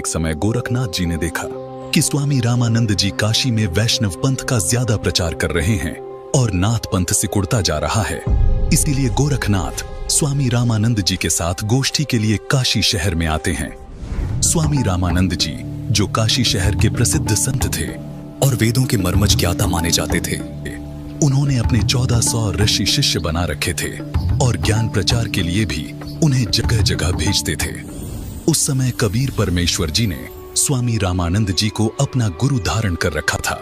एक समय गोरखनाथ जी ने देखा कि स्वामी रामानंद जी काशी में वैष्णव पंथ का ज्यादा प्रचार कर रहे हैं और नाथ पंथ सिकुड़ता जा रहा है। इसीलिए गोरखनाथ स्वामी रामानंद जी के साथ गोष्ठी के लिए काशी शहर में आते हैं। स्वामी रामानंद जी, जो काशी शहर के प्रसिद्ध संत थे और वेदों के मर्मज्ञ ज्ञाता माने जाते थे, उन्होंने अपने 1400 ऋषि शिष्य बना रखे थे और ज्ञान प्रचार के लिए भी उन्हें जगह जगह भेजते थे। उस समय कबीर परमेश्वर जी ने स्वामी रामानंद जी को अपना गुरु धारण कर रखा था।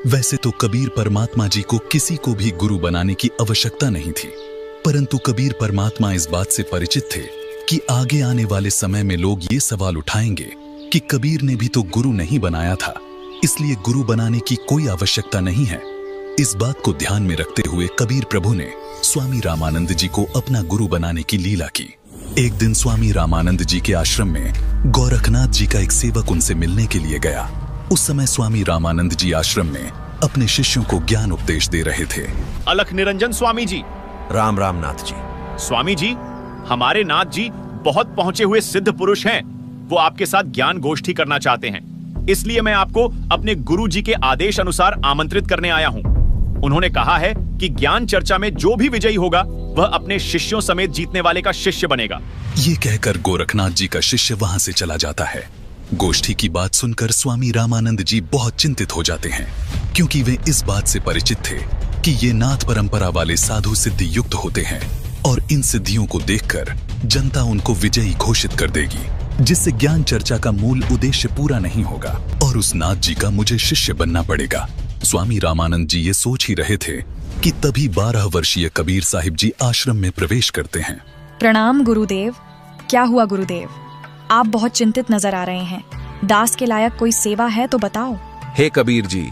वैसे तो कबीर परमात्मा जी को किसी को भी गुरु बनाने की आवश्यकता नहीं थी, परंतु कबीर परमात्मा इस बात से परिचित थे कि आगे आने वाले समय में लोग ये सवाल उठाएंगे कि कबीर ने भी तो गुरु नहीं बनाया था, इसलिए गुरु बनाने की कोई आवश्यकता नहीं है। इस बात को ध्यान में रखते हुए कबीर प्रभु ने स्वामी रामानंद जी को अपना गुरु बनाने की लीला की। एक दिन स्वामी रामानंद जी के आश्रम में गोरखनाथ जी का एक सेवक उनसे मिलने के लिए गया। उस समय स्वामी रामानंद जी आश्रम में अपने शिष्यों को ज्ञान उपदेश दे रहे थे। अलख निरंजन स्वामी जी। राम राम नाथ जी। स्वामी जी, हमारे नाथ जी बहुत पहुंचे हुए सिद्ध पुरुष हैं। वो आपके साथ ज्ञान गोष्ठी करना चाहते हैं, इसलिए मैं आपको अपने गुरु जी के आदेश अनुसार आमंत्रित करने आया हूँ। उन्होंने कहा है कि ज्ञान चर्चा में जो भी विजयी होगा वह अपने शिष्यों समेत जीतने वाले का शिष्य बनेगा। ये कहकर गोरखनाथ जी का शिष्य वहां से चला जाता है। गोष्ठी की बात सुनकर स्वामी रामानंद जी बहुत चिंतित हो जाते हैं, क्योंकि वे इस बात से परिचित थे कि ये नाथ परंपरा वाले साधु सिद्धि युक्त होते हैं और इन सिद्धियों को देखकर जनता उनको विजयी घोषित कर देगी, जिससे ज्ञान चर्चा का मूल उद्देश्य पूरा नहीं होगा और उस नाथ जी का मुझे शिष्य बनना पड़ेगा। स्वामी रामानंद जी ये सोच ही रहे थे कि तभी 12 वर्षीय कबीर साहिब जी आश्रम में प्रवेश करते हैं। प्रणाम गुरुदेव। क्या हुआ गुरुदेव, आप बहुत चिंतित नजर आ रहे हैं। दास के लायक कोई सेवा है तो बताओ। हे कबीर जी,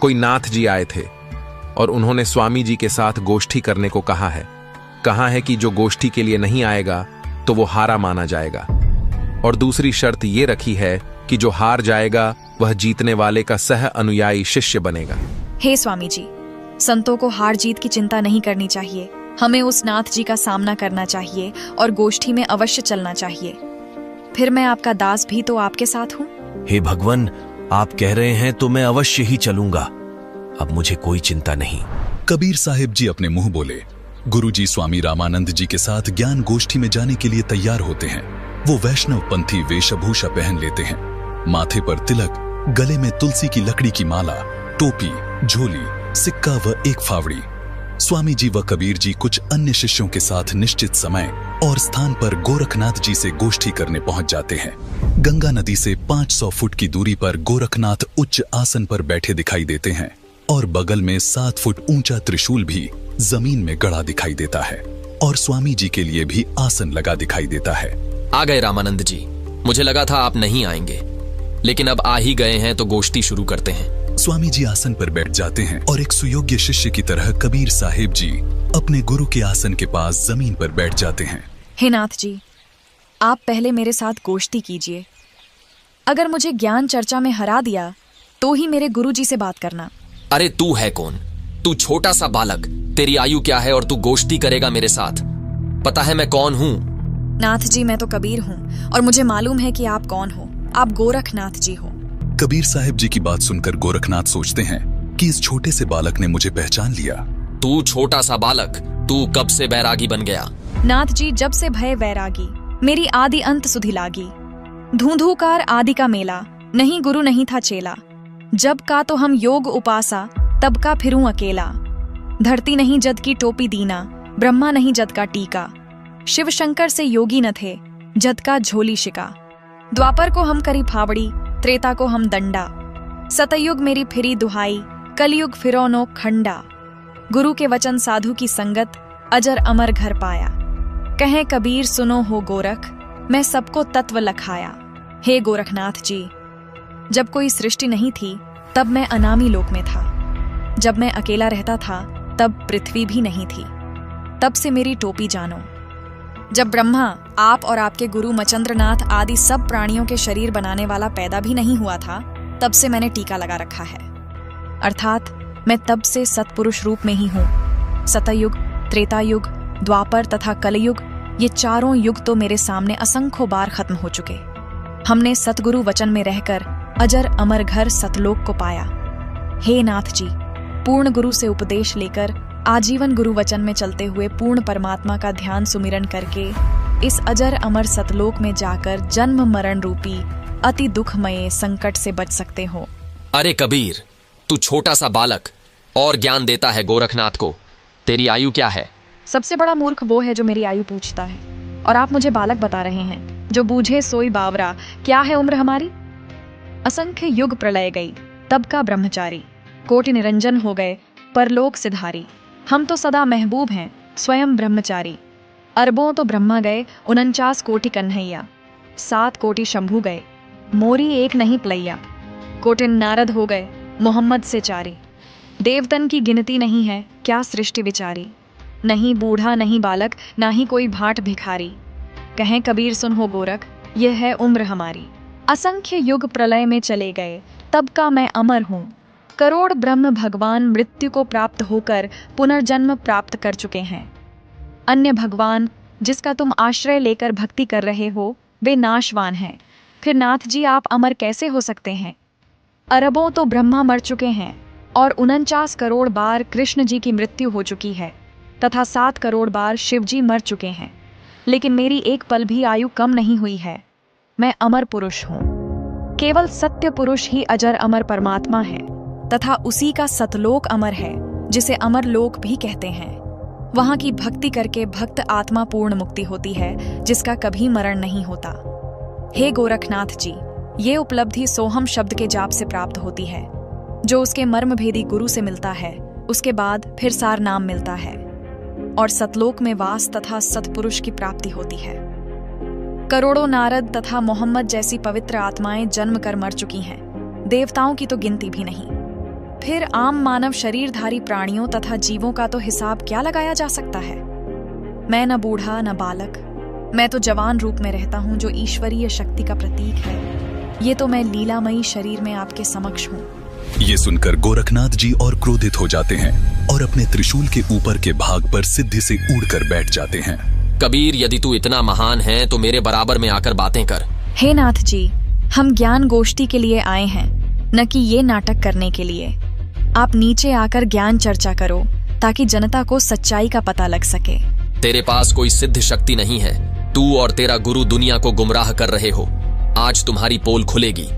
कोई नाथ जी आए थे और उन्होंने स्वामी जी के साथ गोष्ठी करने को कहा है कि जो गोष्ठी के लिए नहीं आएगा तो वो हारा माना जाएगा, और दूसरी शर्त ये रखी है कि जो हार जाएगा वह जीतने वाले का सह अनुयायी शिष्य बनेगा। हे स्वामी जी, संतों को हार जीत की चिंता नहीं करनी चाहिए। हमें उस नाथ जी का सामना करना चाहिए और गोष्ठी में अवश्य चलना चाहिए। फिर मैं आपका दास भी तो आपके साथ हूँ। हे भगवान, आप कह रहे हैं तो मैं अवश्य ही चलूंगा। अब मुझे कोई चिंता नहीं। कबीर साहिब जी अपने मुंह बोले। गुरुजी स्वामी रामानंद जी के साथ ज्ञान गोष्ठी में जाने के लिए तैयार होते हैं। वो वैष्णव पंथी वेशभूषा पहन लेते हैं, माथे पर तिलक, गले में तुलसी की लकड़ी की माला, टोपी, झोली, सिक्का व एक फावड़ी। स्वामी जी व कबीर जी कुछ अन्य शिष्यों के साथ निश्चित समय और स्थान पर गोरखनाथ जी से गोष्ठी करने पहुंच जाते हैं। गंगा नदी से 500 फुट की दूरी पर गोरखनाथ उच्च आसन पर बैठे दिखाई देते हैं और बगल में 7 फुट ऊंचा त्रिशूल भी जमीन में गड़ा दिखाई देता है और स्वामी जी के लिए भी आसन लगा दिखाई देता है। आ गए रामानंद जी। मुझे लगा था आप नहीं आएंगे, लेकिन अब आ ही गए हैं तो गोष्ठी शुरू करते हैं। स्वामी जी आसन पर बैठ जाते हैं और एक सुयोग्य शिष्य की तरह कबीर साहिब जी अपने गुरु के आसन के पास जमीन पर बैठ जाते हैं। हे नाथ जी, आप पहले मेरे साथ गोष्ठी कीजिए। अगर मुझे ज्ञान चर्चा में हरा दिया तो ही मेरे गुरु जी से बात करना। अरे तू है कौन? तू छोटा सा बालक, तेरी आयु क्या है और तू गोष्ठी करेगा मेरे साथ? पता है मैं कौन हूँ? नाथ जी, मैं तो कबीर हूँ और मुझे मालूम है कि आप कौन हो। आप गोरखनाथ जी हो। कबीर साहिब जी की बात सुनकर गोरखनाथ सोचते हैं कि इस छोटे से बालक ने मुझे पहचान लिया। तू छोटा सा बालक, तू कब से बैरागी बन गया? नाथ जी, जब से भय वैरागी, मेरी आदि अंत सुधि लागी। धूंधूकार आदि का मेला, नहीं गुरु नहीं था चेला। जब का तो हम योग उपासा, तब का फिरूं अकेला। धरती नहीं जद की टोपी दीना, ब्रह्मा नहीं जद का टीका। शिव शंकर से योगी न थे, जद का झोली शिका। द्वापर को हम करी फावड़ी, त्रेता को हम दंडा। सतयुग मेरी फिरी दुहाई, कलयुग फिरौनो खंडा। गुरु के वचन साधु की संगत, अजर अमर घर पाया। कहें कबीर सुनो हो गोरख, मैं सबको तत्व लखाया। हे गोरखनाथ जी, जब कोई सृष्टि नहीं थी तब मैं अनामी लोक में था। जब मैं अकेला रहता था तब पृथ्वी भी नहीं थी। तब से मेरी टोपी जानो। जब ब्रह्मा, आप और आपके गुरु मचंद्रनाथ आदि सब प्राणियों के शरीर बनाने वाला पैदा भी नहीं हुआ था, तब से मैंने टीका लगा रखा है। अर्थात मैं तब से सत्पुरुष रूप में ही हूँ। सतयुग, त्रेतायुग, द्वापर तथा कलयुग, ये चारों युग तो मेरे सामने असंख्यों बार खत्म हो चुके। हमने सतगुरु वचन में रहकर अजर अमर घर सतलोक को पाया। हे नाथ जी, पूर्ण गुरु से उपदेश लेकर आजीवन गुरु वचन में चलते हुए पूर्ण परमात्मा का ध्यान सुमिरन करके इस अजर अमर सतलोक में जाकर जन्म मरण रूपी अति दुखमय संकट से बच सकते हो। अरे कबीर, तू छोटा सा बालक और ज्ञान देता है गोरखनाथ को। तेरी आयु क्या है? सबसे बड़ा मूर्ख वो है जो मेरी आयु पूछता है, और आप मुझे बालक बता रहे हैं। जो बूझे सोई बावरा, क्या है उम्र हमारी? असंख्य युग प्रलय गई, तब का ब्रह्मचारी। कोटि निरंजन हो गए, परलोक सिधारी। हम तो सदा महबूब हैं, स्वयं ब्रह्मचारी। अरबों तो ब्रह्मा गए, 49 कोटि कन्हैया। 7 कोटि शंभू गए, मोरी एक नहीं प्लैया। कोटि नारद हो गए, मोहम्मद से चारी। देवतन की गिनती नहीं है, क्या सृष्टि विचारी। नहीं बूढ़ा नहीं बालक, ना ही कोई भाट भिखारी। कहें कबीर सुन हो गोरख, यह है उम्र हमारी। असंख्य युग प्रलय में चले गए, तब का मैं अमर हूँ। करोड़ ब्रह्म भगवान मृत्यु को प्राप्त होकर पुनर्जन्म प्राप्त कर चुके हैं। अन्य भगवान जिसका तुम आश्रय लेकर भक्ति कर रहे हो, वे नाशवान हैं। फिर नाथ जी आप अमर कैसे हो सकते हैं? अरबों तो ब्रह्मा मर चुके हैं, और 49 करोड़ बार कृष्ण जी की मृत्यु हो चुकी है, तथा 7 करोड़ बार शिव जी मर चुके हैं। लेकिन मेरी एक पल भी आयु कम नहीं हुई है। मैं अमर पुरुष हूँ। केवल सत्य पुरुष ही अजर अमर परमात्मा है, तथा उसी का सतलोक अमर है, जिसे अमर लोक भी कहते हैं। वहां की भक्ति करके भक्त आत्मा पूर्ण मुक्ति होती है, जिसका कभी मरण नहीं होता। हे गोरखनाथ जी, ये उपलब्धि सोहम शब्द के जाप से प्राप्त होती है, जो उसके मर्म भेदी गुरु से मिलता है। उसके बाद फिर सार नाम मिलता है, और सतलोक में वास तथा सतपुरुष की प्राप्ति होती है। करोड़ों नारद तथा मोहम्मद जैसी पवित्र आत्माएं जन्म कर मर चुकी हैं, देवताओं की तो गिनती भी नहीं। फिर आम मानव शरीरधारी प्राणियों तथा जीवों का तो हिसाब क्या लगाया जा सकता है। मैं न बूढ़ा न बालक, मैं तो जवान रूप में रहता हूँ, जो ईश्वरीय शक्ति का प्रतीक है। ये तो मैं लीलामयी शरीर में आपके समक्ष हूँ। ये सुनकर गोरखनाथ जी और क्रोधित हो जाते हैं और अपने त्रिशूल के ऊपर के भाग पर सिद्धि से उड़कर बैठ जाते हैं। कबीर, यदि तू इतना महान है तो मेरे बराबर में आकर बातें कर। हे नाथ जी, हम ज्ञान गोष्ठी के लिए आए हैं, न कि ये नाटक करने के लिए। आप नीचे आकर ज्ञान चर्चा करो, ताकि जनता को सच्चाई का पता लग सके। तेरे पास कोई सिद्ध शक्ति नहीं है। तू और तेरा गुरु दुनिया को गुमराह कर रहे हो। आज तुम्हारी पोल खुलेगी।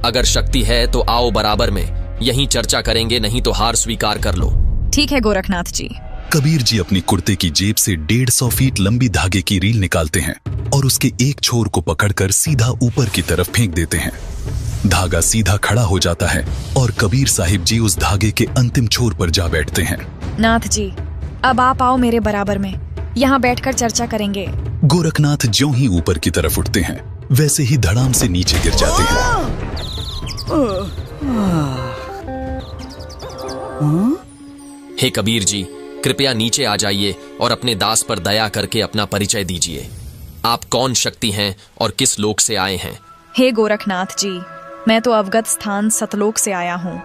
अगर शक्ति है तो आओ बराबर में, यहीं चर्चा करेंगे, नहीं तो हार स्वीकार कर लो। ठीक है गोरखनाथ जी। कबीर जी अपनी कुर्ते की जेब से 150 फीट लंबी धागे की रील निकालते हैं और उसके एक छोर को पकड़कर सीधा ऊपर की तरफ फेंक देते हैं। धागा सीधा खड़ा हो जाता है और कबीर साहिब जी उस धागे के अंतिम छोर पर जा बैठते हैं। नाथ जी, अब आप आओ मेरे बराबर में, यहाँ बैठकर चर्चा करेंगे। गोरखनाथ ज्यों ही ऊपर की तरफ उठते हैं, वैसे ही धड़ाम से नीचे गिर जाते हैं। हे कबीर जी, कृपया नीचे आ जाइए और अपने दास पर दया करके अपना परिचय दीजिए। आप कौन शक्ति हैं और किस लोक से आए हैं? हे गोरखनाथ जी, मैं तो अवगत स्थान सतलोक से आया हूँ।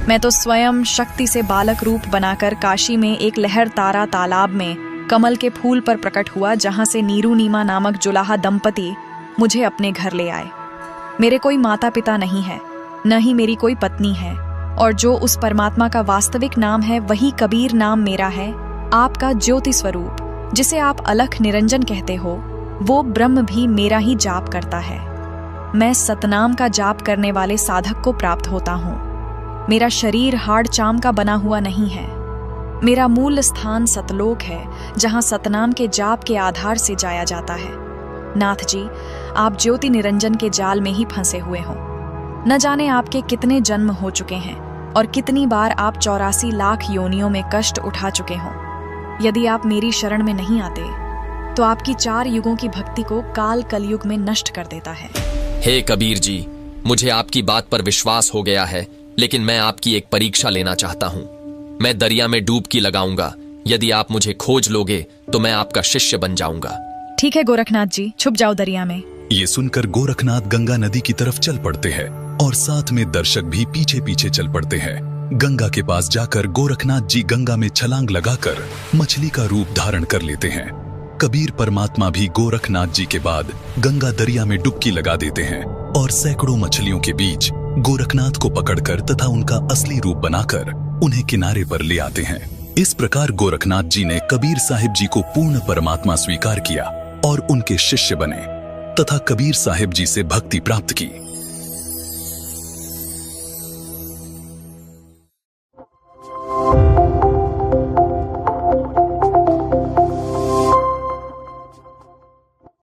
मैं तो स्वयं शक्ति से बालक रूप बनाकर काशी में एक लहर तारा तालाब में कमल के फूल पर प्रकट हुआ, जहाँ से नीरू नीमा नामक जुलाहा दंपति मुझे अपने घर ले आए। मेरे कोई माता पिता नहीं है, न ही मेरी कोई पत्नी है, और जो उस परमात्मा का वास्तविक नाम है वही कबीर नाम मेरा है। आपका ज्योति स्वरूप, जिसे आप अलख निरंजन कहते हो, वो ब्रह्म भी मेरा ही जाप करता है। मैं सतनाम का जाप करने वाले साधक को प्राप्त होता हूँ। मेरा शरीर हाड़ चाम का बना हुआ नहीं है। मेरा मूल स्थान सतलोक है, जहाँ सतनाम के जाप के आधार से जाया जाता है। नाथ जी, आप ज्योति निरंजन के जाल में ही फंसे हुए हो। न जाने आपके कितने जन्म हो चुके हैं और कितनी बार आप 84 लाख योनियों में कष्ट उठा चुके हो। यदि आप मेरी शरण में नहीं आते तो आपकी 4 युगों की भक्ति को काल कलयुग में नष्ट कर देता है। हे कबीर जी, मुझे आपकी बात पर विश्वास हो गया है, लेकिन मैं आपकी एक परीक्षा लेना चाहता हूँ। मैं दरिया में डुबकी लगाऊंगा। यदि आप मुझे खोज लोगे तो मैं आपका शिष्य बन जाऊंगा। ठीक है गोरखनाथ जी, छुप जाओ दरिया में। ये सुनकर गोरखनाथ गंगा नदी की तरफ चल पड़ते हैं और साथ में दर्शक भी पीछे पीछे चल पड़ते हैं। गंगा के पास जाकर गोरखनाथ जी गंगा में छलांग लगाकर मछली का रूप धारण कर लेते हैं। कबीर परमात्मा भी गोरखनाथ जी के बाद गंगा दरिया में डुबकी लगा देते हैं और सैकड़ों मछलियों के बीच गोरखनाथ को पकड़कर तथा उनका असली रूप बनाकर उन्हें किनारे पर ले आते हैं। इस प्रकार गोरखनाथ जी ने कबीर साहिब जी को पूर्ण परमात्मा स्वीकार किया और उनके शिष्य बने तथा कबीर साहिब जी से भक्ति प्राप्त की।